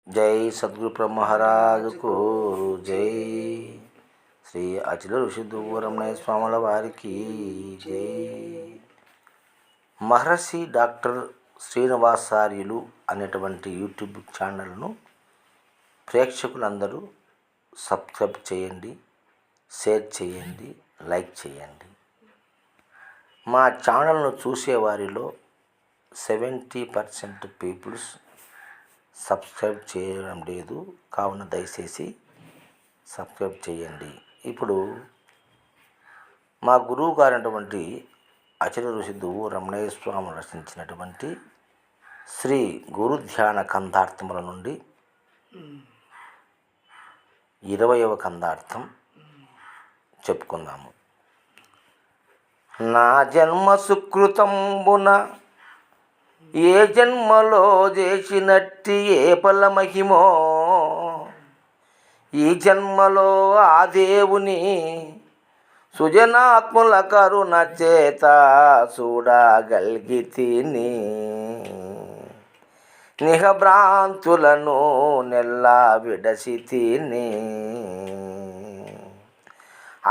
జై సద్గురు బ్రహ్మరాజుకు జై. శ్రీ అచల ఋషి దువ్వరమణయ్య స్వాముల వారికి జై. మహర్షి డాక్టర్ శ్రీనివాసార్యులు అనేటువంటి యూట్యూబ్ ఛానల్ను ప్రేక్షకులందరూ సబ్స్క్రైబ్ చేయండి, షేర్ చేయండి, లైక్ చేయండి. మా ఛానల్ను చూసేవారిలో 70% పీపుల్స్ సబ్స్క్రైబ్ చేయడం లేదు, కావున దయచేసి సబ్స్క్రైబ్ చేయండి. ఇప్పుడు మా గురువు గారైనటువంటి అచల ఋషి దువ్వరమణయ్య స్వామి రచించినటువంటి శ్రీ గురు ధ్యాన కందార్థముల నుండి 20వ కందార్థం చెప్పుకుందాము. నా జన్మ సుకృతంబున ఏ జన్మలో చేసినట్టి ఏ ఫలమహిమో, ఈ జన్మలో ఆ దేవుని సుజనాత్ముల కరుణ చేత చూడగలిగితిని. నిహభ్రాంతులను నెల్లా విడసితిని.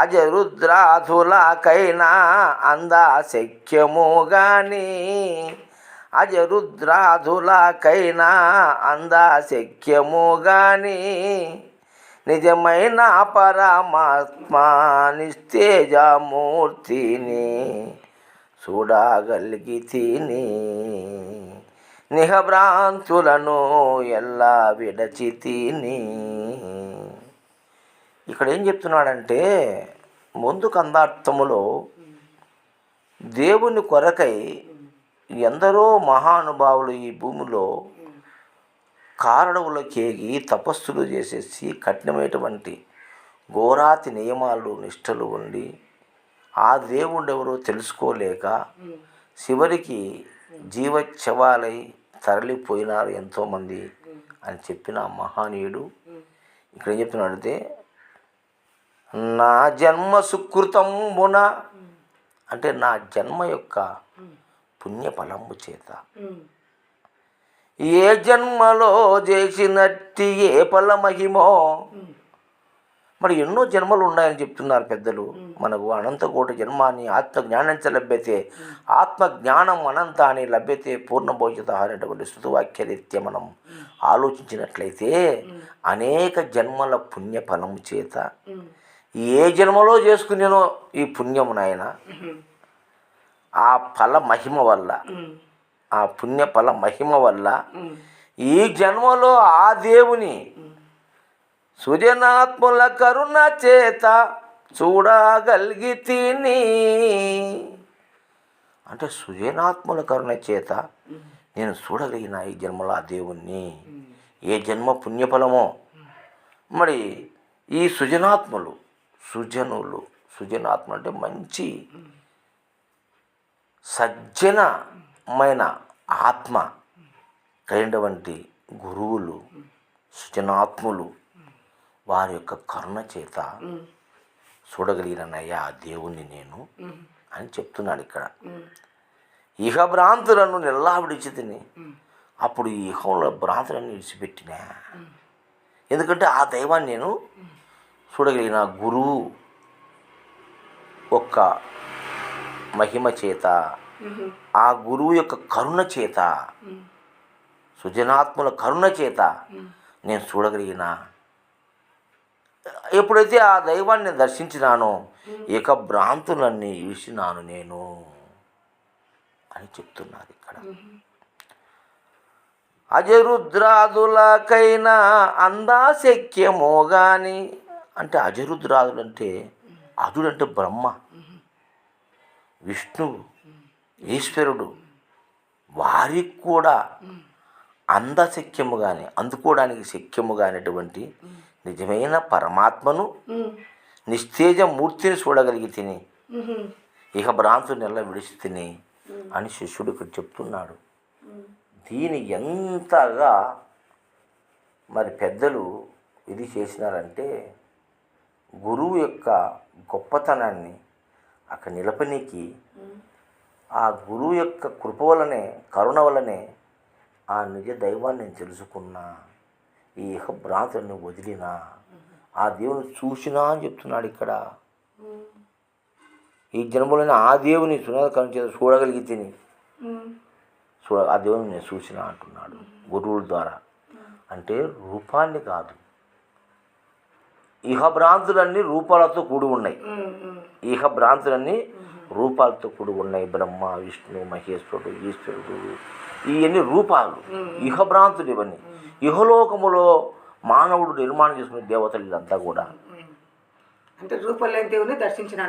అజరుద్రాధులకైనా అందశక్యము గాని, అజరుద్రాధులకైనా అందశక్యము గాని, నిజమైన పరమాత్మ నిస్తేజమూర్తిని చూడగలిగితిని. నిహభ్రాంతులను ఎల్లా విడచితిని. ఇక్కడ ఏం చెప్తున్నాడంటే, ముందు కందార్థములో దేవుని కొరకై ఎందరో మహానుభావులు ఈ భూమిలో కారడవులకేగి తపస్సులు చేసేసి కఠినమైనటువంటి ఘోరాతి నియమాలు నిష్టలు ఉండి ఆ దేవుడెవరో తెలుసుకోలేక చివరికి జీవచ్ఛవాలై తరలిపోయినారు ఎంతోమంది అని చెప్పిన మహనీయుడు ఇక్కడ ఏం చెప్తున్నాడంటే, నా జన్మ సుకృతంబున అంటే నా జన్మ యొక్క పుణ్యఫలము చేత, ఏ జన్మలో చేసినట్టి ఏ ఫలమహిమో. మరి ఎన్నో జన్మలు ఉన్నాయని చెప్తున్నారు పెద్దలు. మనకు అనంతకోటి జన్మాన్ని ఆత్మజ్ఞానంచ లభ్యతే, ఆత్మజ్ఞానం అనంతాన్ని లభ్యతే పూర్ణభోజిత అనేటువంటి శృతువాక్యరీత్యా మనం ఆలోచించినట్లయితే అనేక జన్మల పుణ్యఫలము చేత ఏ జన్మలో చేసుకునేనో ఈ పుణ్యము నాయన, ఆ ఫల మహిమ వల్ల, ఆ పుణ్యఫల మహిమ వల్ల ఈ జన్మలో ఆ దేవుని సుజనాత్ముల కరుణ చేత చూడగలిగితిని. అంటే సుజనాత్ముల కరుణ చేత నేను చూడగలిగిన ఈ జన్మలో ఆ దేవుణ్ణి. ఏ జన్మ పుణ్యఫలమో. మరి ఈ సుజనాత్ములు, సుజనాత్మ అంటే మంచి సజ్జనమైన ఆత్మ కలిగినటువంటి గురువులు, సుజనాత్ములు వారి యొక్క కరుణ చేత చూడగలిగినయ్యా ఆ దేవుణ్ణి నేను అని చెప్తున్నాడు ఇక్కడ. ఇహ భ్రాంతులను నెల్లా విడిచితిని. అప్పుడు ఈ ఇహంలో భ్రాంతులను విడిచిపెట్టినా, ఎందుకంటే ఆ దైవాన్ని నేను చూడగలిగిన గురువు ఒక్క మహిమ చేత, ఆ గురువు యొక్క కరుణ చేత, సుజనాత్ముల కరుణ చేత నేను చూడగలిగిన. ఎప్పుడైతే ఆ దైవాన్ని దర్శించినానో ఇక భ్రాంతులన్నీ విడిచినాను నేను అని చెప్తున్నారు ఇక్కడ. అజరుద్రాదులకైనా అందశక్యమో గాని, అంటే అజరుద్రాదులు అంటే అజుడంటే బ్రహ్మ, విష్ణువు, ఈశ్వరుడు, వారికి కూడా అందశక్యము కానీ అందుకోవడానికి శక్యము కానిటువంటి నిజమైన పరమాత్మను నిస్తేజమూర్తిని చూడగలిగితిని. ఇక భ్రాంతుని నెల విడిచి తిని అని శిష్యుడు ఇక్కడ చెప్తున్నాడు. దీని ఎంతగా మరి పెద్దలు ఇది చేసినారంటే, గురువు యొక్క గొప్పతనాన్ని అక్కడ నిలపనీకి ఆ గురువు యొక్క కృప వలనే, కరుణ వలనే ఆ నిజ దైవాన్ని నేను తెలుసుకున్నా. ఈ ఇహ భ్రాంతులను వదిలినా ఆ దేవుని చూసినా అని చెప్తున్నాడు ఇక్కడ. ఈ జన్మలోనే ఆ దేవుని సునాదకరం చేత చూడగలిగితే ఆ దేవుని నేను చూసినా అంటున్నాడు గురువుల ద్వారా. అంటే రూపాన్ని కాదు, ఇహభ్రాంతులన్నీ రూపాలతో కూడి ఉన్నాయి. ఇహభ్రాంతులన్నీ రూపాలతో కూడి ఉన్నాయి. బ్రహ్మ, విష్ణు, మహేశ్వరుడు, ఈశ్వరుడు, ఇవన్నీ రూపాలు, ఇహభ్రాంతులు. ఇవన్నీ ఇహలోకములో మానవుడు నిర్మాణం చేసుకునే దేవతలు ఇదంతా కూడా. అంటే రూపంలేని దేవుని దర్శించిన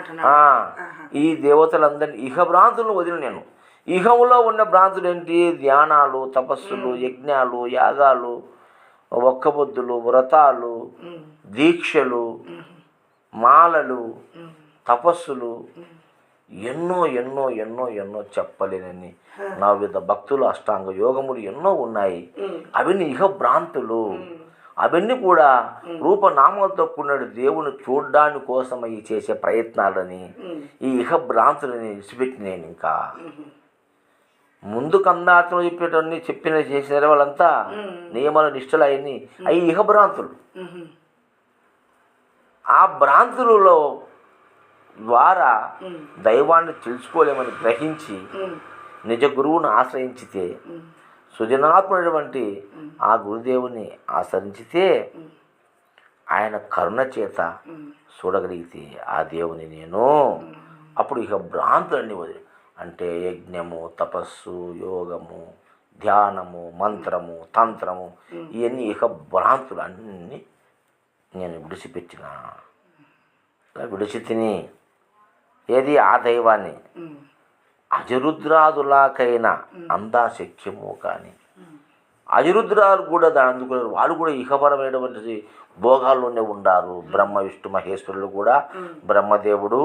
ఈ దేవతలందరినీ ఇహభ్రాంతులను వదిలి నేను. ఇహములో ఉన్న భ్రాంతులు ఏంటి? ధ్యానాలు, తపస్సులు, యజ్ఞాలు, యాగాలు, ఒక్కబొద్దులు, వ్రతాలు, దీక్షలు, మాలలు, తపస్సులు, ఎన్నో ఎన్నో ఎన్నో ఎన్నో చెప్పలేనని నా విధ భక్తులు, అష్టాంగ యోగములు ఎన్నో ఉన్నాయి. అవన్నీ ఇహభ్రాంతులు. అవన్నీ కూడా రూపనామాలతో కూడిన దేవుని చూడ్డాని కోసమై చేసే ప్రయత్నాలని ఈ ఇహభ్రాంతులని విడిచిపెట్టి నేను ఇంకా ముందు కందార్థం చెప్పేటన్ని చెప్పిన చేసిన వాళ్ళంతా నియమాలు నిష్ఠలు అవన్నీ అవి ఇహభ్రాంతులు. ఆ భ్రాంతులలో ద్వారా దైవాన్ని తెలుసుకోలేమని గ్రహించి నిజ గురువును ఆశ్రయించితే, సృజనాత్మటువంటి ఆ గురుదేవుని ఆశ్రయించితే, ఆయన కరుణ చేత చూడగలిగితే ఆ దేవుని నేను, అప్పుడు ఇక భ్రాంతులన్నీ వదిలి అంటే యజ్ఞము, తపస్సు, యోగము, ధ్యానము, మంత్రము, తంత్రము, ఇవన్నీ ఇక భ్రాంతులు అన్నీ నేను విడిచిపెట్టిన విడిచి తిని ఏది ఆ దైవాన్ని అజరుద్రాదులాకైనా అందా శక్యము. కానీ అజరుద్రాలు కూడా దాని అందుకున్నారు. వాళ్ళు కూడా ఇహపరమైనటువంటి భోగాల్లోనే ఉండారు. బ్రహ్మ, విష్ణు, మహేశ్వరులు కూడా బ్రహ్మదేవుడు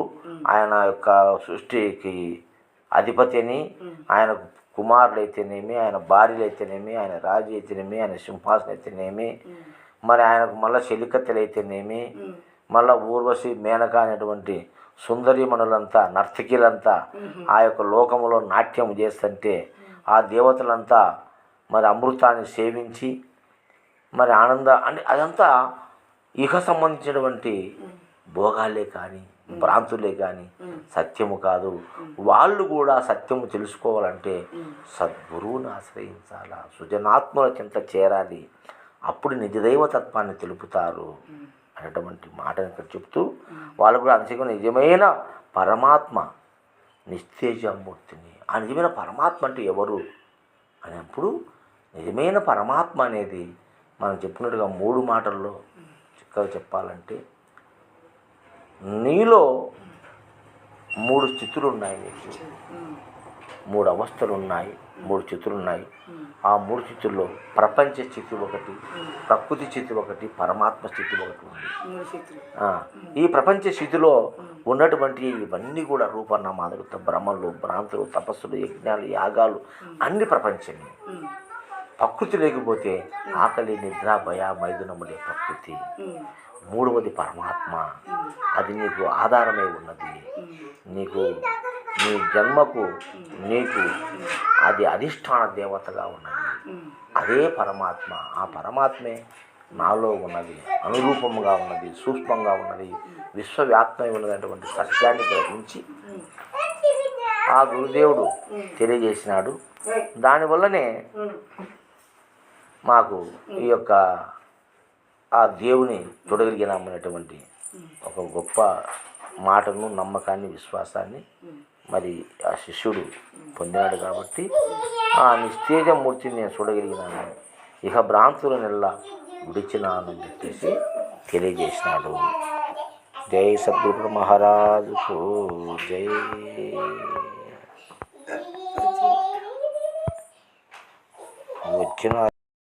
ఆయన యొక్క సృష్టికి అధిపతి అని, ఆయన కుమారులు అయితేనేమి, ఆయన భార్యలు అయితేనేమి, ఆయన రాజు అయితేనేమి, ఆయన సింహాసనం అయితేనేమి, మరి ఆయనకు మళ్ళీ చెలికత్తెలు అయితేనేమి, మళ్ళీ ఊర్వశి, మేనక అనేటువంటి సుందరీమణులంతా, నర్తకిలంతా ఆ యొక్క లోకములో నాట్యం చేస్తుంటే ఆ దేవతలంతా మరి అమృతాన్ని సేవించి మరి అంటే అదంతా ఇహ సంబంధించినటువంటి భోగాలే కానీ భ్రాంతులే కానీ సత్యము కాదు. వాళ్ళు కూడా సత్యము తెలుసుకోవాలంటే సద్గురువుని ఆశ్రయించాలా, సృజనాత్మల చింత చేరాలి. అప్పుడు నిజదైవతత్వాన్ని తెలుపుతారు అనేటువంటి మాటను ఇక్కడ చెప్తూ, వాళ్ళు కూడా అంతగా నిజమైన పరమాత్మ నిస్తేజమూర్తిని, ఆ నిజమైన పరమాత్మ అంటే ఎవరు అనేప్పుడు, నిజమైన పరమాత్మ అనేది మనం చెప్పినట్టుగా 3 మాటల్లో చిక్కగా చెప్పాలంటే, నీలో 3 స్థితులు ఉన్నాయి, నీకు 3 అవస్థలు ఉన్నాయి, 3 స్థితులు ఉన్నాయి. ఆ 3 స్థితుల్లో ప్రపంచ స్థితి ఒకటి, ప్రకృతి స్థితి ఒకటి, పరమాత్మ స్థితి ఒకటి ఉంది. ఈ ప్రపంచ స్థితిలో ఉన్నటువంటి ఇవన్నీ కూడా రూపనామాలు, భ్రమలు, భ్రాంతులు, తపస్సులు, యజ్ఞాలు, యాగాలు అన్ని ప్రపంచమే. ప్రకృతి లేకపోతే ఆకలి, నిద్ర, భయ, మైథునములే ప్రకృతి. 3వది పరమాత్మ, అది నీకు ఆధారమై ఉన్నది. నీకు నీ జన్మకు నీకు అది అధిష్టాన దేవతగా ఉన్నది. అదే పరమాత్మ. ఆ పరమాత్మే నాలో ఉన్నది, అనురూపముగా ఉన్నది, సూక్ష్మంగా ఉన్నది, విశ్వవ్యాప్తమై ఉన్నటువంటి సత్యాన్ని గ్రహించి ఆ గురుదేవుడు తెలియజేసినాడు. దానివల్లనే మాకు ఈ యొక్క ఆ దేవుని చూడగలిగినామనేటువంటి ఒక గొప్ప మాటను, నమ్మకాన్ని, విశ్వాసాన్ని మరి ఆ శిష్యుడు పొందినాడు. కాబట్టి ఆ నిస్తేజమూర్తిని నేను చూడగలిగినాను, ఇహ భ్రాంతులనెల్లా విడిచినాను అని చెప్పేసి తెలియజేసినాడు. జై సద్గురు మహారాజుకు జై. వచ్చిన